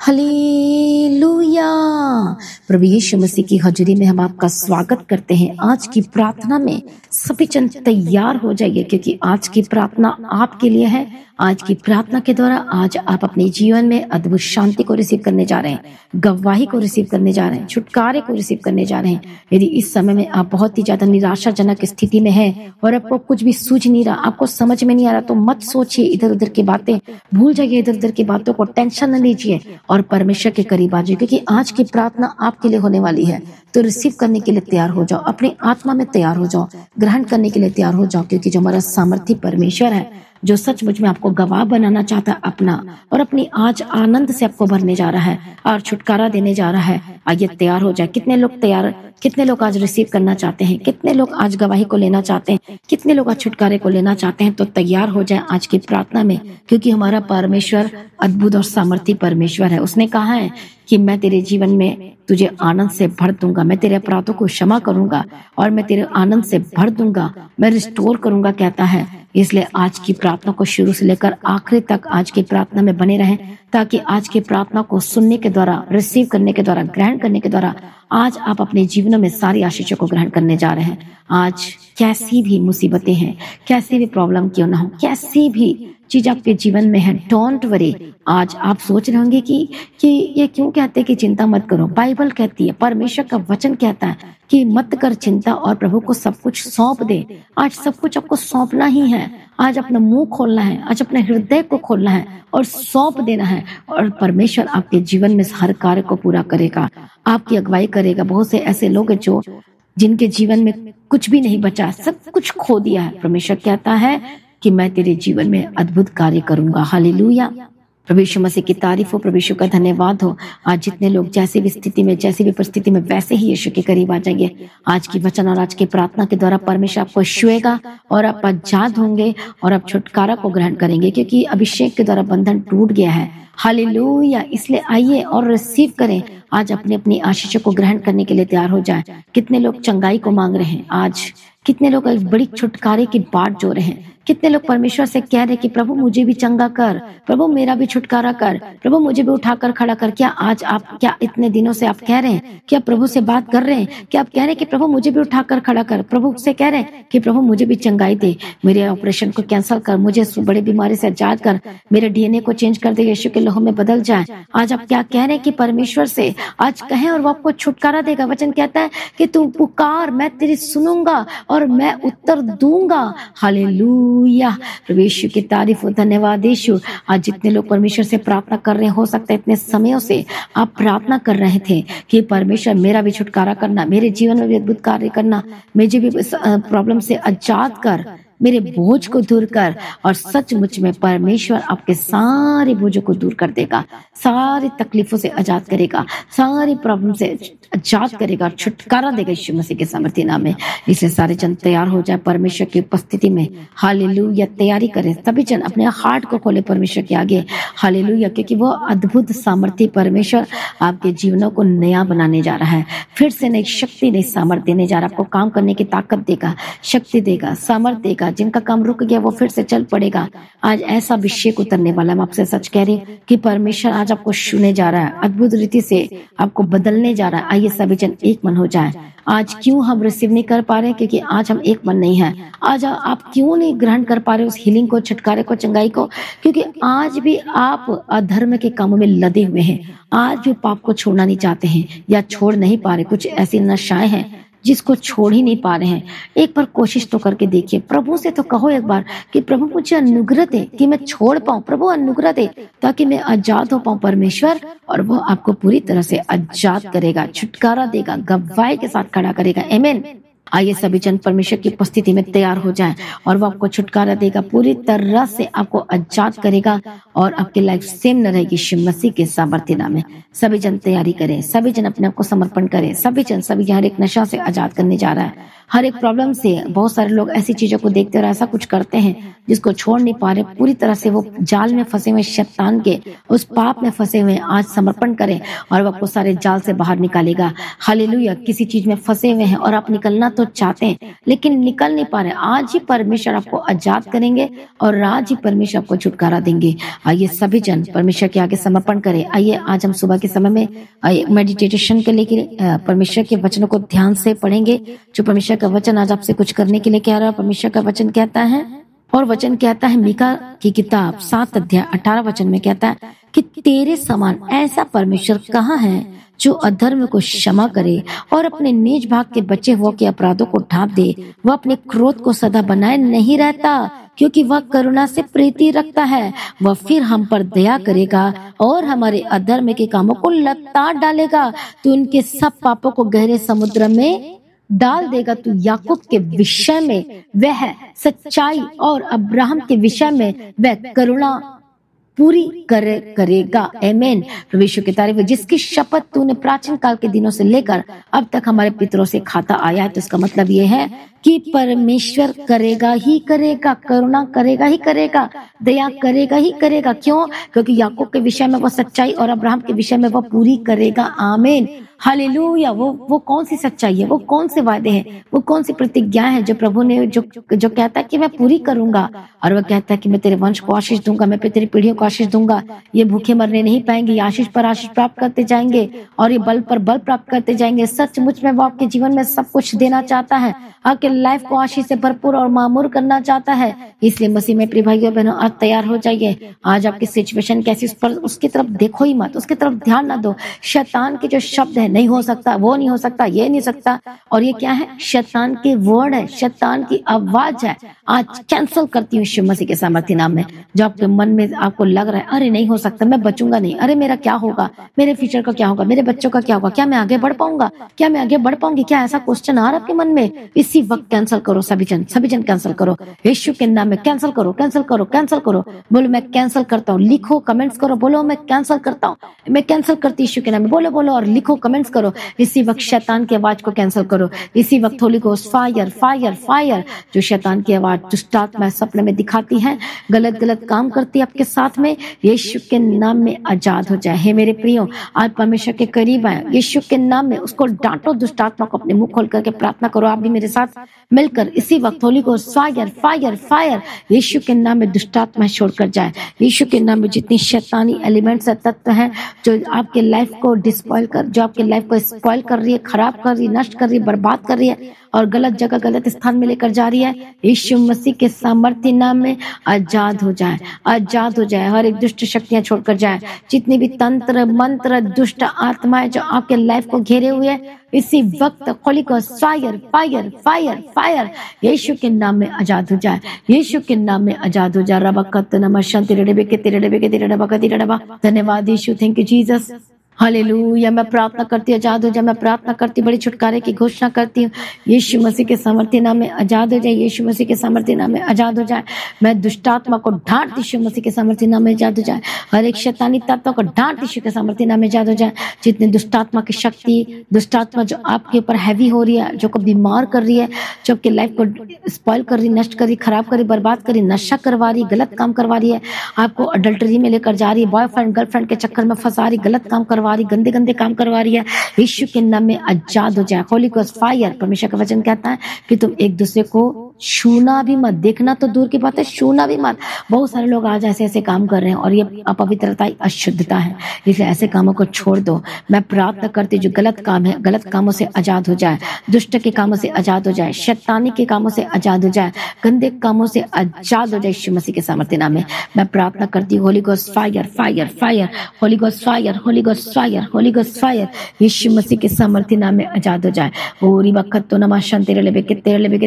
Hallelujah. प्रभु यीशु मसीह की हजूरी में हम आपका स्वागत करते हैं। आज की प्रार्थना में सभी जन तैयार हो जाइए, क्योंकि आज की प्रार्थना आपके लिए है। आज की प्रार्थना के द्वारा आज आप अपने जीवन में अद्भुत शांति को रिसीव करने जा रहे हैं, गवाही को रिसीव करने जा रहे हैं, छुटकारे को रिसीव करने जा रहे हैं। यदि इस समय में आप बहुत ही ज्यादा निराशाजनक स्थिति में हैं और आपको कुछ भी सूझ नहीं रहा, आपको समझ में नहीं आ रहा, तो मत सोचिए इधर उधर की बातें, भूल जाइए इधर उधर की बातों को, टेंशन न लीजिए और परमेश्वर के करीब आ जाइए, क्योंकि आज की प्रार्थना आपके लिए होने वाली है। तो रिसीव करने के लिए तैयार हो जाओ, अपनी आत्मा में तैयार हो जाओ, ग्रहण करने के लिए तैयार हो जाओ, क्योंकि जो हमारा सामर्थी परमेश्वर है, जो सचमुच में आपको गवाह बनाना चाहता है अपना, और अपनी आज आनंद से आपको भरने जा रहा है और छुटकारा देने जा रहा है। आइए तैयार हो जाए। कितने लोग तैयार, कितने लोग आज रिसीव करना चाहते हैं, कितने लोग आज गवाही को लेना चाहते हैं, कितने लोग आज छुटकारे को लेना चाहते हैं। तो तैयार हो जाए आज की प्रार्थना में, क्योंकि हमारा परमेश्वर अद्भुत और सामर्थी परमेश्वर है। उसने कहा है कि मैं तेरे जीवन में तुझे आनंद से भर दूंगा, मैं तेरे अपराधों को क्षमा करूंगा और मैं तेरे आनंद से भर दूंगा, मैं रिस्टोर करूंगा, कहता है। इसलिए आज की प्रार्थना को शुरू से लेकर आखिरी तक आज की प्रार्थना में बने रहें, ताकि आज की प्रार्थना को सुनने के द्वारा, रिसीव करने के द्वारा, ग्रहण करने के द्वारा आज आप अपने जीवन में सारी आशीषों को ग्रहण करने जा रहे हैं। आज कैसी भी मुसीबतें हैं, कैसी भी प्रॉब्लम क्यों ना हो, कैसी भी चीज आपके जीवन में है, डोंट वरी। आज आप सोच रहे होंगे कि ये क्यों कहते हैं कि चिंता मत करो। बाइबल कहती है, परमेश्वर का वचन कहता है कि मत कर चिंता और प्रभु को सब कुछ सौंप दे। आज सब कुछ आपको सौंपना ही है। आज अपना मुंह खोलना है, आज अपने हृदय को खोलना है और सौंप देना है, और परमेश्वर आपके जीवन में हर कार्य को पूरा करेगा, आपकी अगुवाई करेगा। बहुत से ऐसे लोग हैं जो जिनके जीवन में कुछ भी नहीं बचा, सब कुछ खो दिया है। परमेश्वर कहता है कि मैं तेरे जीवन में अद्भुत कार्य करूंगा। हालेलुया। प्रभु यीशु मसीह की तारीफ हो, प्रभु यीशु का धन्यवाद हो। आज जितने लोग जैसे भी स्थिति में, जैसी भी परिस्थिति में, वैसे ही यीशु के करीब आ जाइए। आज की वचन और आज की प्रार्थना के द्वारा परमेश्वर आपको छुएगा और आप आजाद होंगे और आप छुटकारा को ग्रहण करेंगे, क्योंकि अभिषेक के द्वारा बंधन टूट गया है। हालेलुया। इसलिए आइए और रिसीव करें। आज अपनी अपनी आशीषों को ग्रहण करने के लिए तैयार हो जाए। कितने लोग चंगाई को मांग रहे हैं, आज कितने लोग एक बड़ी छुटकारे की बाट जो रहे हैं, कितने लोग परमेश्वर से कह रहे कि प्रभु मुझे भी चंगा कर, प्रभु मेरा भी छुटकारा कर, प्रभु मुझे भी उठाकर खड़ा कर। क्या आज आप, क्या इतने दिनों से आप कह रहे हैं, क्या प्रभु से बात कर रहे हैं, क्या आप कह रहे हैं कि प्रभु मुझे भी उठाकर खड़ा कर, प्रभु से कह रहे हैं कि प्रभु मुझे भी चंगाई दे, मेरे ऑपरेशन को कैंसिल कर, मुझे बड़ी बीमारी से आजाद कर, मेरे डीएनए को चेंज कर दे, यीशु के लहू में बदल जाए। आज आप क्या कह रहे हैं कि परमेश्वर से आज कहें और वो आपको छुटकारा देगा। वचन कहता है कि तू पुकार, मैं तेरी सुनूंगा और मैं उत्तर दूंगा। हालेलुया। प्रभु यीशु की तारीफ हो, धन्यवाद यीशु। आज जितने लोग परमेश्वर से प्रार्थना कर रहे हैं, हो सकता है इतने समयों से आप प्रार्थना कर रहे थे कि परमेश्वर मेरा भी छुटकारा करना, मेरे जीवन में भी अद्भुत कार्य करना, मुझे भी प्रॉब्लम से आजाद कर, मेरे बोझ को दूर कर। और सचमुच में परमेश्वर आपके सारे बोझों को दूर कर देगा, सारी तकलीफों से आजाद करेगा, सारी प्रॉब्लम से आजाद करेगा और छुटकारा देगा यीशु मसीह के सामर्थी नाम में। इसलिए सारे जन तैयार हो जाए परमेश्वर की उपस्थिति में। हालेलुया। तैयारी करें, सभी जन अपने हार्ट को खोले परमेश्वर के आगे। हालेलुया। क्योंकि वो अद्भुत सामर्थी परमेश्वर आपके जीवनों को नया बनाने जा रहा है। फिर से नई शक्ति, नई सामर्थ देने जा रहा है। आपको काम करने की ताकत देगा, शक्ति देगा, सामर्थ देगा। जिनका काम रुक गया वो फिर से चल पड़ेगा। आज ऐसा अभिषेक उतरने वाला। मैं आपसे सच कह रही हूँ कि परमेश्वर आज आपको छूने जा रहा है, अद्भुत रीति से आपको बदलने जा रहा है। आइए सभी जन एक मन हो जाए। आज क्यों हम रिसीव नहीं कर पा रहे हैं? क्योंकि आज हम एक मन नहीं है। आज आप क्यों नहीं ग्रहण कर पा रहे उस हीलिंग को, छुटकारे को, चंगाई को? क्योंकि आज भी आप अधर्म के कामों में लदे हुए हैं। आज भी पाप को छोड़ना नहीं चाहते हैं या छोड़ नहीं पा रहे। कुछ ऐसी नशाएं हैं जिसको छोड़ ही नहीं पा रहे हैं। एक बार कोशिश तो करके देखिए। प्रभु से तो कहो एक बार कि प्रभु मुझे अनुग्रह दे कि मैं छोड़ पाऊं, प्रभु अनुग्रह दे ताकि मैं आजाद हो पाऊं परमेश्वर। और वो आपको पूरी तरह से आजाद करेगा, छुटकारा देगा, गवाही के साथ खड़ा करेगा। आमीन। आइए सभी जन परमेश्वर की उपस्थिति में तैयार हो जाएं और वो आपको छुटकारा देगा, पूरी तरह से आपको आजाद करेगा और आपकी लाइफ सेम न रहेगी यीशु मसीह के सामर्थ्य नाम में। सभी जन तैयारी करें, सभी जन अपने आप को समर्पण करें। सभी जन, सभी हर एक नशा से आजाद करने जा रहा है। हर एक प्रॉब्लम से बहुत सारे लोग ऐसी चीजों को देखते और ऐसा कुछ करते हैं जिसको छोड़ नहीं पा रहे, पूरी तरह से वो जाल में फंसे हुए शैतान के उस पाप में फंसे हुए आज समर्पण करें और वो आपको सारे जाल से बाहर निकालेगा। हालेलुया। किसी चीज में फंसे हुए हैं और आप निकलना तो चाहते हैं लेकिन निकल नहीं पा रहे, आज ही परमेश्वर आपको आजाद करेंगे और आज ही परमेश्वर आपको छुटकारा देंगे। आइए सभी जन परमेश्वर के आगे समर्पण करें। आइए आज हम सुबह के समय में मेडिटेशन के लिए परमेश्वर के वचनों को ध्यान से पढ़ेंगे। जो परमेश्वर का वचन आज आपसे कुछ करने के लिए कह रहा है। परमेश्वर का वचन कहता है, और वचन कहता है मीका की किताब 7 अध्याय 18 वचन में कहता है कि तेरे समान ऐसा परमेश्वर कहाँ है जो अधर्म को क्षमा करे और अपने निज भाग के बचे हुए के अपराधों को ढांप दे। वह अपने क्रोध को सदा बनाए नहीं रहता क्योंकि वह करुणा से प्रीति रखता है। वह फिर हम पर दया करेगा और हमारे अधर्म के कामों को लताड़ डालेगा। तो उनके सब पापों को गहरे समुद्र में डाल देगा। तू याकूब के विषय में वह सच्चाई और अब्राहम के विषय में वह करुणा पूरी करेगा। आमीन। प्रभु यीशु की तारीफ। जिसकी शपथ तूने प्राचीन काल के दिनों से लेकर अब तक हमारे पितरों से खाता आया है, तो इसका मतलब ये है कि परमेश्वर करेगा ही करेगा, करुणा करेगा ही करेगा, दया करेगा ही करेगा। क्यों? क्योंकि याकूब के विषय में वह सच्चाई और अब्राहम के विषय में वह पूरी करेगा। आमीन। हालेलुया। वो कौन सी सच्चाई है, वो कौन से वादे हैं, वो कौन सी प्रतिज्ञा है जो प्रभु ने जो कहता है कि मैं पूरी करूंगा। और वह कहता है कि मैं तेरे वंश को आशीष दूंगा, मैं तेरी पीढ़ियों को आशीष दूंगा। ये भूखे मरने नहीं पाएंगे, ये आशीष पर आशीष प्राप्त करते जाएंगे और ये बल पर बल प्राप्त करते जाएंगे। सचमुच में वो आपके जीवन में सब कुछ देना चाहता है, आपके लाइफ को आशीष से भरपूर और मामूर करना चाहता है। इसलिए मसीह में प्रिय भाइयों बहनों आज तैयार हो जाइए। आज आपकी सिचुएशन कैसी, उस पर उसकी तरफ देखो ही मत, उसकी तरफ ध्यान ना दो। शैतान के जो शब्द है, नहीं हो सकता, वो नहीं हो सकता, ये नहीं सकता, और ये क्या है? शैतान के वर्ड है, शैतान की आवाज है। आज कैंसिल करती हूँ यीशु मसीह के सामर्थ्य नाम में। जो आपके मन में आपको लग रहा है अरे नहीं हो सकता, मैं बचूंगा नहीं, अरे मेरा क्या होगा, मेरे फ्यूचर का क्या होगा, मेरे बच्चों का क्या होगा, क्या मैं आगे बढ़ पाऊंगा, क्या मैं आगे बढ़ पाऊंगी, क्या ऐसा क्वेश्चन आ रहा है आपके मन में? इसी वक्त कैंसिल करो। सभी जन कैंसिल करो यीशु के नाम में। कैंसिल करो, कैंसिल करो, कैंसिल करो। बोलो मैं कैंसिल करता हूँ। लिखो, कमेंट्स करो, बोलो मैं कैंसिल करता हूँ, मैं कैंसिल करती यीशु के नाम में। बोलो और लिखो, कमेंट्स करो। इसी वक्त शैतान की आवाज को कैंसिल करो। इसी वक्त holy ghost fire fire fire, जो शैतान की आवाज दुष्ट आत्मा सपने में दिखाती है, गलत काम करती है आपके साथ में, यीशु के नाम में आजाद हो जाए। हे मेरे प्रियो, आज परमेश्वर के करीब आए, यीशु के नाम में उसको डांटो, दुष्ट आत्मा को अपने मुंह खोल करके प्रार्थना करो। आप भी मेरे साथ मिलकर इसी वक्त holy ghost fire fire fire, यीशु के नाम में दुष्ट आत्मा छोड़कर जाए। यीशु के नाम में जितनी शैतानी एलिमेंट्स तत्व हैं जो आपके लाइफ को डिस्पॉइल कर, जो आपके लाइफ को स्पॉइल कर रही है, खराब कर रही है, नष्ट कर रही है, बर्बाद कर रही है और गलत जगह गलत स्थान में लेकर जा रही है, यीशु मसीह के सामर्थ्य नाम में आजाद हो जाए, आजाद हो जाए। हर एक दुष्ट शक्तियां छोड़कर जाए। जितनी भी तंत्र मंत्र दुष्ट आत्माएं जो आपके लाइफ को घेरे हुए हैं, इसी वक्त holy ghost fire fire fire fire, यीशु के नाम में आजाद हो जाए, यीशु के नाम में आजाद हो जाए। रबकत नमः शांति रेडे के तेरे डबे के तेरे डबा का तेरे डबा। धन्यवाद यीशु, थैंक यू जीसस। हालेलुया। मैं प्रार्थना करती हूँ आजाद हो जाए, मैं प्रार्थना करती बड़ी छुटकारे की घोषणा करती हूँ। यीशु मसीह के सामर्थ्य नाम में आजाद हो जाए, यीशु मसीह के सामर्थ्य नाम में आजाद हो जाए। मैं दुष्ट आत्मा को डांट यीशु मसीह के सामर्थ्य नाम में आजाद हो जाए। हर एक शैतानी तत्व को डांट यीशु के सामर्थ्य नाम में आजाद हो जाए। जितने दुष्ट आत्मा की शक्ति, दुष्ट आत्मा जो आपके ऊपर हैवी हो रही है, जो को बीमार कर रही है, जो आपकी लाइफ को स्पॉइल कर रही, नष्ट कर रही, खराब कर रही, बर्बाद कर रही, नशा करवा रही, गलत काम करवा रही है, आपको अडल्टरी में लेकर जा रही है, बॉयफ्रेंड गर्लफ्रेंड के चक्कर में फंसा रही, गलत काम करवा रही, गंदे गंदे काम करवा रही है, यीशु के नाम में आजाद हो जाए। Holi ghost fire. परमेश्वर का वचन कहता है कि तुम एक दूसरे को छूना भी मत, देखना तो दूर की बात है, छूना भी मत। बहुत सारे लोग आज ऐसे काम कर रहे हैं और ये अपवित्रता, अशुद्धता है, इसलिए ऐसे कामों को छोड़ दो। मैं प्रार्थना करती हूँ जो गलत काम है, गलत कामों से आजाद हो जाए, दुष्ट के कामों से आजाद हो जाए, शैतानी के कामों से आजाद हो जाए, गंदे कामों से आजाद हो जाए। यीशु मसीह के सामर्थ्य नाम में मैं प्रार्थना करती हूँ। Holy ghost fire fire fire, holy ghost fire, holy ghost fire, holy ghost fire, यीशु मसीह के सामर्थ्य नाम में आजाद हो जाए। ओरी वक्त तो नमा शांति रे लेबे के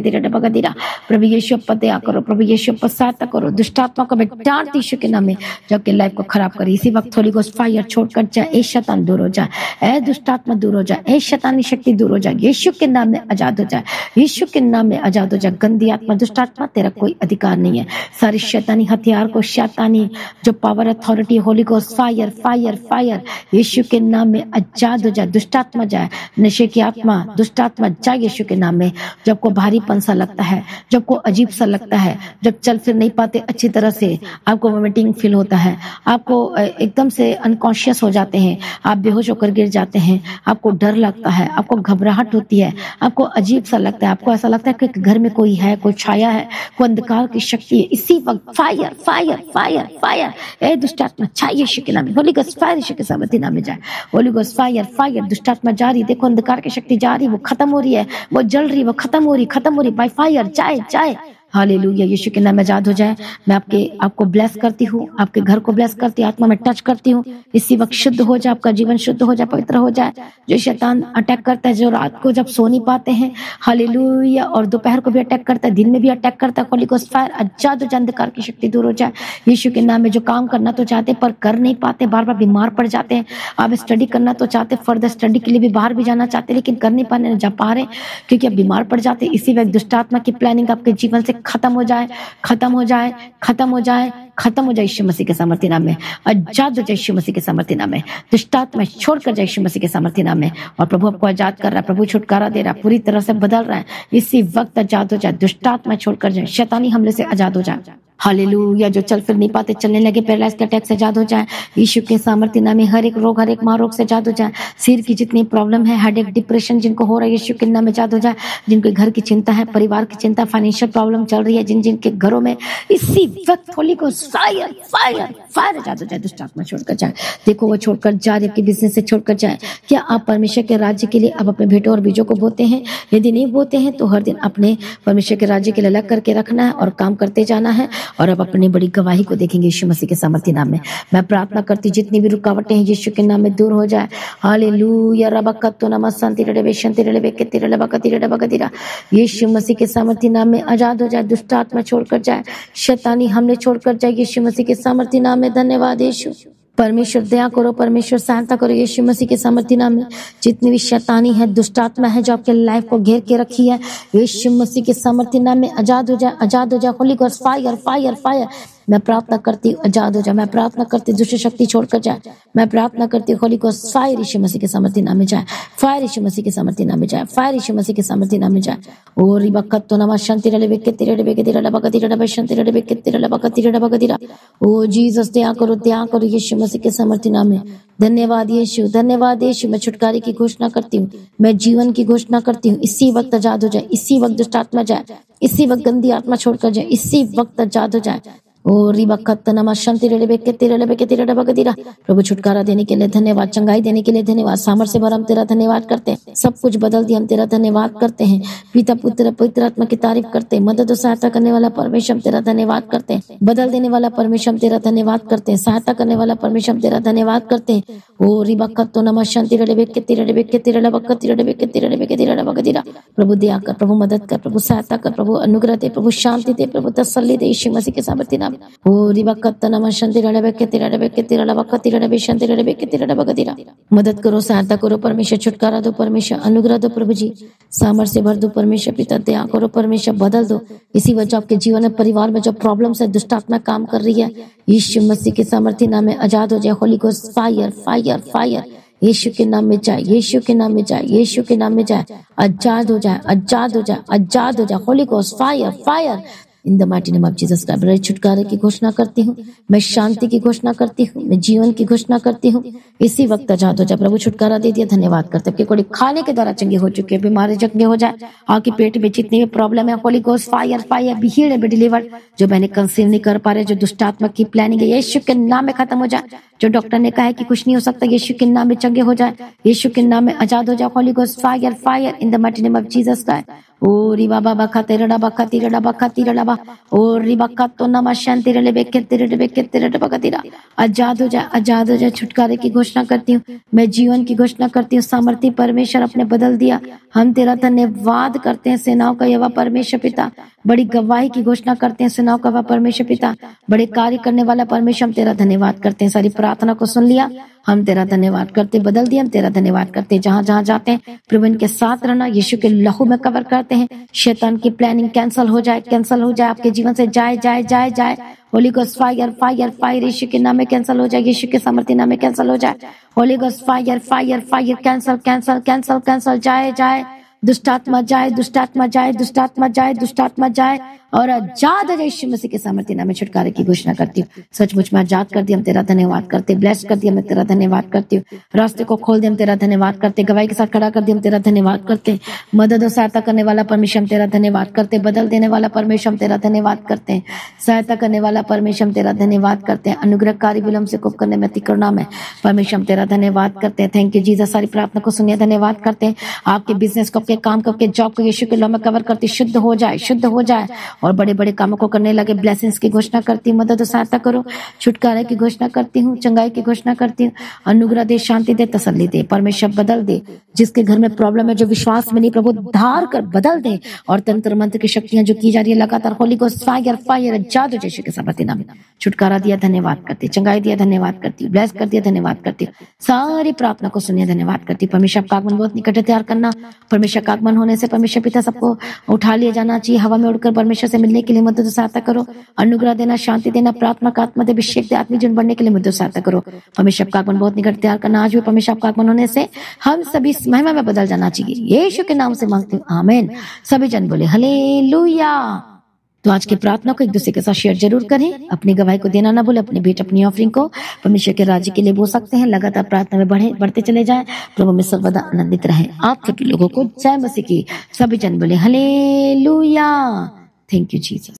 तेरे डबा का दिरा। प्रभु यीशु पर दया करो, प्रभु यीशु पर सहायता करो। दुष्ट आत्मा को मैं डांटती यीशु के नाम में जो आपकी लाइफ को खराब करे। इसी वक्त होली गोस्ट फायर छोड़कर जाए। ए शैतान दूर हो जाए, ए दुष्ट आत्मा दूर हो जाए, ए शैतानी शक्ति दूर हो जाए। यीशु के नाम में आजाद हो जाए, यीशु के नाम में आजाद हो जाए। गंदी आत्मा, दुष्ट आत्मा, तेरा कोई अधिकार नहीं है। सारी शैतानी हथियार को, शैतानी जो power, authority, holy ghost fire fire fire यीशु के नाम में आजाद हो जाए। दुष्ट आत्मा जाए, नशे की आत्मा, दुष्ट आत्मा जाए यीशु के नाम में। जब को भारीपन सा लगता है, जब को अजीब सा लगता है, जब चल फिर नहीं पाते अच्छी तरह से, आपको वोमिटिंग फील होता है, आपको एकदम से अनकॉन्शियस हो जाते हैं, आप बेहोश होकर गिर जाते हैं, आपको डर लगता है, आपको घबराहट होती है, आपको अजीब सा लगता है, आपको ऐसा लगता है कि घर में कोई है, कोई छाया है, कोई अंधकार की शक्ति है। इसी वक्त फायर फायर फायर फायर, ए दुष्ट आत्मा छाई यीशु के नाम में। होली गोस्ट फायर यीशु के सामर्थ्य नाम में जाए। होली गोस्ट फायर फायर, दुष्ट आत्मा जा रही, देखो अंधकार की शक्ति जा रही, वो खत्म हो रही है, वो जल रही, वो खत्म हो रही बाय फायर। जाए जाए, हालेलुया, यीशु के नाम में आजाद हो जाए। मैं आपको ब्लेस करती हूँ, आपके घर को ब्लेस करती हूँ, आत्मा में टच करती हूँ। इसी वक्त शुद्ध हो जाए, आपका जीवन शुद्ध हो जाए, पवित्र हो जाए। जो शैतान अटैक करता है, जो रात को जब सो नहीं पाते हैं, हालेलुया, और दोपहर को भी अटैक करता है, दिन में भी अटैक करता है, होली गोस्ट फायर आजाद हो जाए। अंधकार की शक्ति दूर हो जाए यीशु के नाम में। जो काम करना तो चाहते पर कर नहीं पाते, बार बार बीमार पड़ जाते हैं। आप स्टडी करना तो चाहते, फर्दर स्टडी के लिए भी बाहर भी जाना चाहते, लेकिन कर नहीं पाने, जा पा रहे क्योंकि आप बीमार पड़ जाते। इसी वक्त दुष्ट आत्मा की प्लानिंग आपके जीवन से खत्म हो जाए, खत्म हो जाए, खत्म हो जाए, खत्म हो जाए यीशु मसीह के सामर्थ्य नाम में। आजाद हो जाए यीशु मसीह के सामर्थ्य नाम में। दुष्ट आत्मा छोड़कर जाए यीशु मसीह के सामर्थ्य नाम में। और प्रभु आपको आजाद कर रहा है, प्रभु छुटकारा दे रहा है, पूरी तरह से बदल रहा है। इसी वक्त आजाद हो जाए, दुष्ट आत्मा छोड़कर जाए, शैतानी हमले से आजाद हो जाए। हालेलुया, जो चल फिर नहीं पाते, चलने लगे, पैरालाइज के अटैक से आजाद हो जाए यीशु के सामर्थ्य नाम में। हर एक रोग, हर एक महारोग से आजाद हो जाए। सिर की जितनी प्रॉब्लम है, हेडेक, डिप्रेशन जिनको हो रहा है, यीशु के नाम में आजाद हो जाए। जिनके घर की चिंता है, परिवार की चिंता, फाइनेंशियल प्रॉब्लम चल रही है, जिनके घरों में, इसी वक्त होली को फायर फायर फायर आजाद हो जाए। दुष्ट आत्मा छोड़कर जाए। देखो वो छोड़कर जा रही, आपके बिजनेस से छोड़कर जाए। क्या आप परमेश्वर के राज्य के लिए अब अपने भेंटों और बीजों को बोते हैं? यदि नहीं बोते हैं तो हर दिन अपने परमेश्वर के राज्य के लिए अलग करके रखना है और काम करते जाना है, और अब अपनी बड़ी गवाही को देखेंगे यीशु मसीह के सामर्थ्य नाम में। मैं प्रार्थना करती, जितनी भी रुकावटें हैं यीशु के नाम में दूर हो जाए। हालेलुया, रबकतो नमः शांति रे बेशंति रे बेकति रे बकति रे बकतिरा, यीशु मसीह के सामर्थ्य नाम में आजाद हो जाए। दुष्ट आत्मा छोड़कर जाए, शैतानी हमले छोड़कर जाए यीशु मसीह के सामर्थ्य नाम में। धन्यवाद यीशु। परमेश्वर दया करो, परमेश्वर सहायता करो यीशु मसीह के सामर्थ्य नाम में। जितनी भी शैतानी है, दुष्ट आत्मा है जो आपके लाइफ को घेर के रखी है, यीशु मसीह के सामर्थ्य नाम में आजाद हो जाए, आजाद हो जाए। Holy ghost fire fire fire, मैं प्रार्थना करती हूँ आजाद हो जाए। मैं प्रार्थना करती दुष्ट शक्ति छोड़कर जाए। मैं प्रार्थना करती हूँ होली गोस्ट फायर यीशु मसीह के सामर्थ्य नाम में जाए, फायर यीशु मसीह के सामर्थ्य नाम में जाए, फायर यीशु मसीह के सामर्थ्य नाम में जाए। ओ रिबकतो नमः शांति रे बेकति रे बेकति रे बकति रे बेशंति रे बेकति रे बकति रे बकतिरा। ओ जीसस दया करो यीशु मसीह के सामर्थ्य नाम में। धन्यवाद यीशु, धन्यवाद यीशु। मैं छुटकारे की घोषणा करती हूँ, मैं जीवन की घोषणा करती हूँ। इसी वक्त आजाद हो जाए, इसी वक्त दुष्ट आत्मा जाए, इसी वक्त गंदी आत्मा छोड़कर जाए, इसी वक्त आजाद हो जाए। ओ रिबकत नमः शांति रे बेकति रे बेकति रे बकतिरा। प्रभु छुटकारा देने के लिए धन्यवाद, चंगाई देने के लिए धन्यवाद, सामर्थ्य भर हम तेरा धन्यवाद करते हैं। सब कुछ बदल दिया, हम तेरा धन्यवाद करते हैं। पिता पुत्र पवित्र आत्मा की तारीफ करते हैं। मदद और सहायता करने वाला परमेश्वर हम तेरा धन्यवाद करते हैं। बदल देने वाला परमेश्वर हम तेरा धन्यवाद करते हैं। सहायता करने वाला परमेश्वर हम तेरा धन्यवाद करते हैं। ओ रिबकत नमः शांति रे बेकति रे बेकति रे बकति रे बेकति रे बेकति रे बकतिरा। प्रभु दया कर, प्रभु मदद कर, प्रभु सहायता कर, प्रभु अनुग्रह दे, प्रभु शांति दे, प्रभु तसल्ली दे यीशु मसीह के सामर्थ्य नाम। ओ रिबकत नमः शांति रे बेकति रे बेकति रे बकति रे बेशंति रे बेकति रे बकतिरा। मदद करो, सहायता करो परमेश्वर, छुटकारा दो परमेश्वर, अनुग्रह दो प्रभु जी, सामर्थ्य भर दो परमेश्वर। पिता दया करो परमेश्वर, बदल दो इसी वजह आपके जीवन में, परिवार में जो प्रॉब्लम्स है, दुष्ट आत्मा काम कर रही है, यीशु मसीह के सामर्थ्य नाम में आजाद हो जाए। Holy ghost fire fire fire यीशु के नाम में जाए, यीशु के नाम में जाए, यीशु के नाम में जाए। आजाद हो जाए, आजाद हो जाए, आजाद हो जाए। Holy ghost fire fire in the mighty name of Jesus Christ. मैं छुटकारे की घोषणा करती हूँ, मैं शांति की घोषणा करती हूँ, मैं जीवन की घोषणा करती हूँ। इसी वक्त आजाद हो जाए। प्रभु छुटकारा दे दिया, धन्यवाद करते हैं। कोड़ी खाने के द्वारा चंगे हो चुके हैं, बीमारी चंगे हो जाए। आपके पेट में जितनी भी प्रॉब्लम है, Holi ghost fire fire be healed be delivered. जो मैंने कंसीव नहीं कर पा रहे, जो दुष्ट आत्मा की प्लानिंग है, यीशु के नाम में खत्म हो जाए। जो डॉक्टर ने कहा है कि कुछ नहीं हो सकता, यीशु के नाम में चंगे हो जाए, यीशु के नाम में आजाद हो जाए। Holy ghost fire fire in the mighty name of Jesus Christ. ओ रिबा बाबा खाते रडा बखा तिरडा बखा तिरडा बा। ओ रिबा तो नमः शांति रे बेकति रे बेकति रे बकतिरा। आजाद हो जाए, आजाद हो जाए। छुटकारे की घोषणा करती हूँ, मैं जीवन की घोषणा करती हूँ। सामर्थ्य परमेश्वर अपने बदल दिया, हम तेरा धन्यवाद करते हैं। सेनाओं का यहोवा परमेश्वर पिता, बड़ी गवाही की घोषणा करते हैं। सुनाओ गवाह परमेश्वर पिता, बड़े कार्य करने वाला परमेश्वर, हम तेरा धन्यवाद करते हैं। सारी प्रार्थना को सुन लिया, हम तेरा धन्यवाद करते, बदल दिया, हम तेरा धन्यवाद करते। जहां जहां जाते हैं प्रभु इनके साथ रहना, यीशु के लहू में कवर करते हैं। शैतान की प्लानिंग कैंसल हो जाए, कैंसल हो जाए, आपके जीवन से जाए जाए जाए जाए। Holy ghost fire fire fire यीशु के नाम में कैंसल हो जाए, यीशु के सामर्थ्य नाम में कैंसल हो जाए। Holy ghost fire fire fire cancel cancel cancel cancel, जाए जाए, दुष्टात्मा जाए, दुष्टात्मा जाए, दुष्टात्मा जाए, दुष्टात्मा जाए और आजाद हो जाए। यीशु मसीह के सामर्थ्य नाम में छुटकारे की घोषणा करती हूँ। सचमुच में आजाद कर दिया, हम तेरा धन्यवाद करते। ब्लेस कर दिया, मैं तेरा धन्यवाद करती हूँ। रास्ते को खोल दिया, हम तेरा धन्यवाद करते। गवाही के साथ खड़ा कर दिया, हम तेरा धन्यवाद करते। मदद और सहायता करने वाला परमेश्वर, हम तेरा धन्यवाद करते। बदल देने वाला परमेश्वर, हम तेरा धन्यवाद करते हैं। सहायता करने वाला परमेश्वर, हम तेरा धन्यवाद करते हैं। अनुग्रहकारी विलम्ब से कुप करने में तिकड़ना में परमेश्वर, हम तेरा धन्यवाद करते हैं। Thank you Jesus. सारी प्रार्थना को सुनिए, धन्यवाद करते हैं। आपके बिजनेस को, आपके काम को, आपके जॉब को यीशु के नाम में कवर करती, शुद्ध हो जाए, शुद्ध हो जाए और बड़े बड़े कामों को करने लगे। ब्लेसिंग्स की घोषणा करती हूँ, मदद और सहायता करो। छुटकारे की घोषणा करती हूँ, चंगाई की घोषणा करती हूँ। अनुग्रह दे, शांति दे, तसल्ली दे। परमेश्वर बदल दे, जिसके घर में प्रॉब्लम है, जो विश्वास में नहीं, प्रभु धार कर बदल दे। और तंत्र मंत्र की शक्तियां जो की जा रही है लगातार, होली गोस्ट फायर फायर, जादू यीशु के सामर्थ्य नाम में छुटकारा दिया, धन्यवाद करती। चंगाई दिया, धन्यवाद करती। ब्लेस कर दिया, धन्यवाद करती। सारी प्रार्थना को सुनिए, धन्यवाद करती। परमेश्वर का आगमन बहुत निकट है, तैयार करना। परमेश्वर का आगमन होने से परमेश्वर पिता सबको उठा लिया जाना चाहिए। हवा में उड़कर परमेश्वर से मिलने के लिए मदद सहायता करो। अनुग्रह देना, शांति देना, प्रार्थना का आत्मा दे, अभिषेक दे, आत्मिक जीवन बढ़ने के लिए मदद सहायता करो। परमेश्वर का आगमन बहुत निकट, तैयार करना। आज भी परमेश्वर का आगमन होने से हम सभी इस महिमा में बदल जाना चाहिए। यीशु के नाम से मांगती हूँ, आमीन। सभी जन बोले हालेलुया। तो आज की प्रार्थना को एक दूसरे के साथ शेयर जरूर करें। अपनी गवाही को देना ना भूले, अपनी भेंट, अपनी ऑफरिंग को परमेश्वर के राज्य के लिए बोल सकते हैं। लगातार प्रार्थना में बढ़ते चले जाएं। प्रभु में सर्वदा आनंदित रहें। आप सभी लोगों को जय मसीह की। सभी जन बोले हालेलुया। Thank you Jesus.